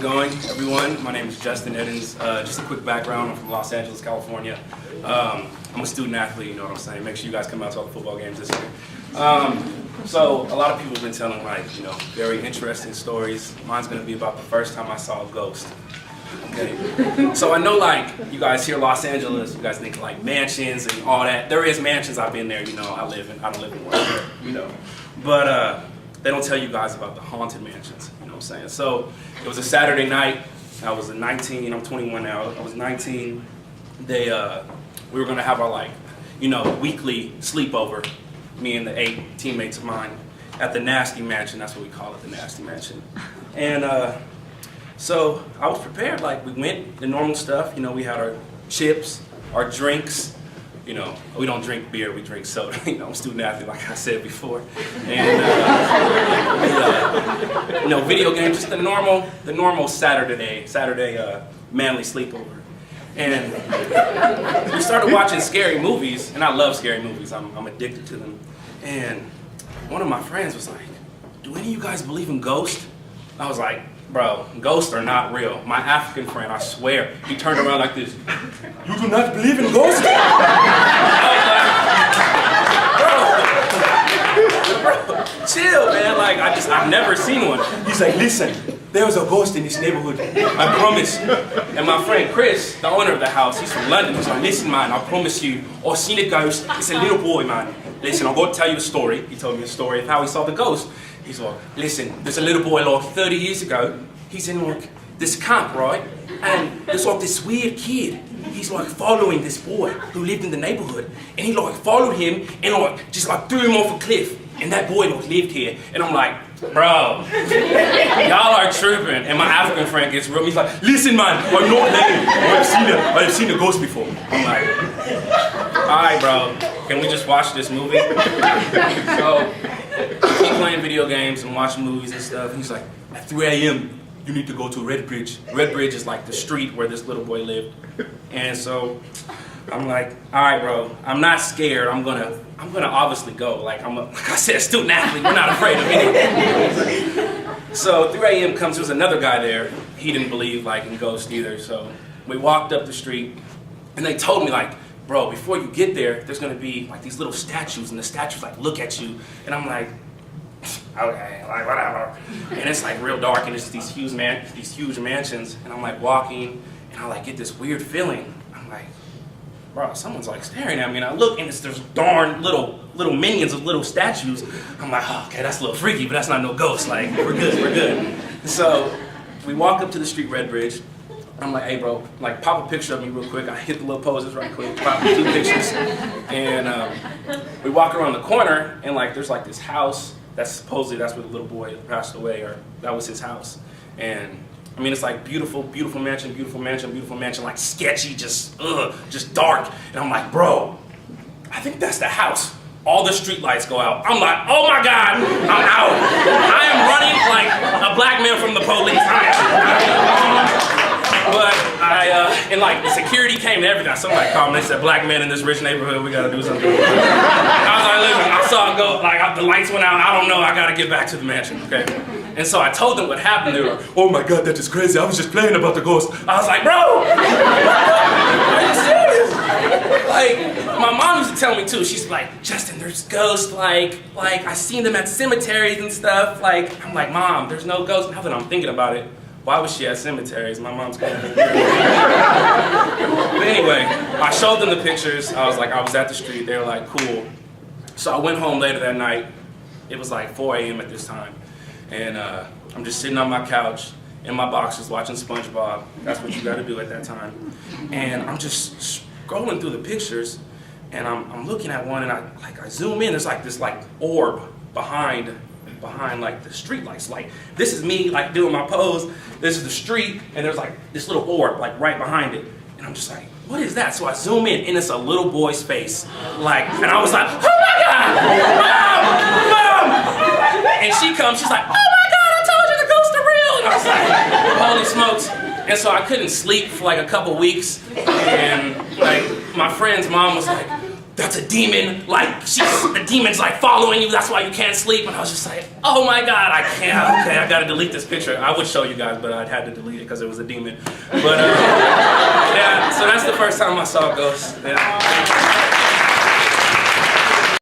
going, everyone? My name is Justin Eddings. Just a quick background, I'm from Los Angeles, California. I'm a student athlete, you know what I'm saying? Make sure you guys come out to all the football games this year. So a lot of people have been telling very interesting stories. Mine's gonna be about the first time I saw a ghost. Okay. So I know you guys hear Los Angeles, you guys think mansions and all that. There is mansions, I've been there, I don't live in one, But they don't tell you guys about the haunted mansions, you know what I'm saying? So it was a Saturday night. I was 19, I'm 21 now. I was 19. We were gonna have our weekly sleepover, me and the 8 teammates of mine, at the Nasty Mansion. That's what we call it, the Nasty Mansion. And so I was prepared. We went, the normal stuff. We had our chips, our drinks. We don't drink beer, we drink soda. I'm a student athlete, like I said before. And video games, just the normal Saturday manly sleepover. And we started watching scary movies, and I love scary movies. I'm addicted to them. And one of my friends was like, "Do any of you guys believe in ghosts?" I was like, "Bro, ghosts are not real." My African friend, I swear, he turned around like this. "You do not believe in ghosts?" I was like, bro, chill, man. I've never seen one. He's like, "Listen, there was a ghost in this neighborhood, I promise." And my friend Chris, the owner of the house, he's from London. He's like, "Listen, man, I promise you, I've seen a ghost. It's a little boy, man. Listen, I'm going to tell you a story." He told me a story of how he saw the ghost. He's like, "Listen, there's a little boy 30 years ago. He's in this camp, right? And there's this weird kid. He's following this boy who lived in the neighborhood. And he followed him and just threw him off a cliff. And that boy lived here." And I'm like, "Bro, y'all are tripping." And my African friend gets real. He's like, "Listen, man, I'm not lame. I've seen a ghost before." I'm like, "All right, bro, can we just watch this movie?" So keep playing video games and watching movies and stuff. And he's like, "At 3 a.m., you need to go to Red Bridge." Red Bridge is the street where this little boy lived. And so I'm like, "All right, bro, I'm not scared. I'm gonna obviously go. Like I said, student athlete. We're not afraid of anything." So 3 a.m. comes. There was another guy there. He didn't believe in ghosts either. So we walked up the street, and they told me "Bro, before you get there, there's gonna be these little statues, and the statues look at you." And I'm like, "Okay, whatever." And it's real dark, and it's these huge mansions, and I'm walking, and I get this weird feeling. I'm like, "Bro, someone's staring at me," and I look, and there's darn little minions of little statues. I'm like, "Oh, okay, that's a little freaky, but that's not no ghost. We're good." And so we walk up to the street, Red Bridge. I'm like, "Hey, bro, pop a picture of me real quick." I hit the little poses right quick, pop 2 pictures, and we walk around the corner, and there's this house. That's where the little boy passed away, or that was his house. And I mean, it's beautiful mansion, sketchy, just dark. And I'm like, "Bro, I think that's the house." All the street lights go out. I'm like, "Oh my God, I'm out. I am running like a black man from the police." But the security came and everything. Somebody called me, they said, "Black man in this rich neighborhood, we gotta do something." I was like, "Listen, I saw it go, the lights went out, I don't know, I gotta get back to the mansion, okay?" And so I told them what happened. They were like, "Oh my God, that is crazy. I was just playing about the ghost." I was like, "Bro, are you serious?" My mom used to tell me too, she's like, "Justin, there's ghosts, I seen them at cemeteries and stuff." I'm like, "Mom, there's no ghosts." Now that I'm thinking about it, why was she at cemeteries? My mom's going to But anyway, I showed them the pictures. I was at the street. They were like, "Cool." So I went home later that night. It was 4 a.m. at this time. And I'm just sitting on my couch in my boxers watching SpongeBob. That's what you got to do at that time. And I'm just scrolling through the pictures, and I'm looking at one, and I zoom in. There's this orb behind the street lights. This is me doing my pose. This is the street, and there's this little orb right behind it. And I'm just like, "What is that?" So I zoom in, and it's a little boy's face. And I was like, "Oh my God, Mom! And she comes, she's like, "Oh my God, I told you the ghosts are real!" And I was like, "Holy smokes!" And so I couldn't sleep for a couple weeks, and my friend's mom was like, that's a demon, like, the demon's like following you, that's why you can't sleep. And I was just like, oh my God, I can't, okay, I gotta delete this picture. I would show you guys, but I'd had to delete it because it was a demon. But yeah, so that's the first time I saw ghosts. Yeah.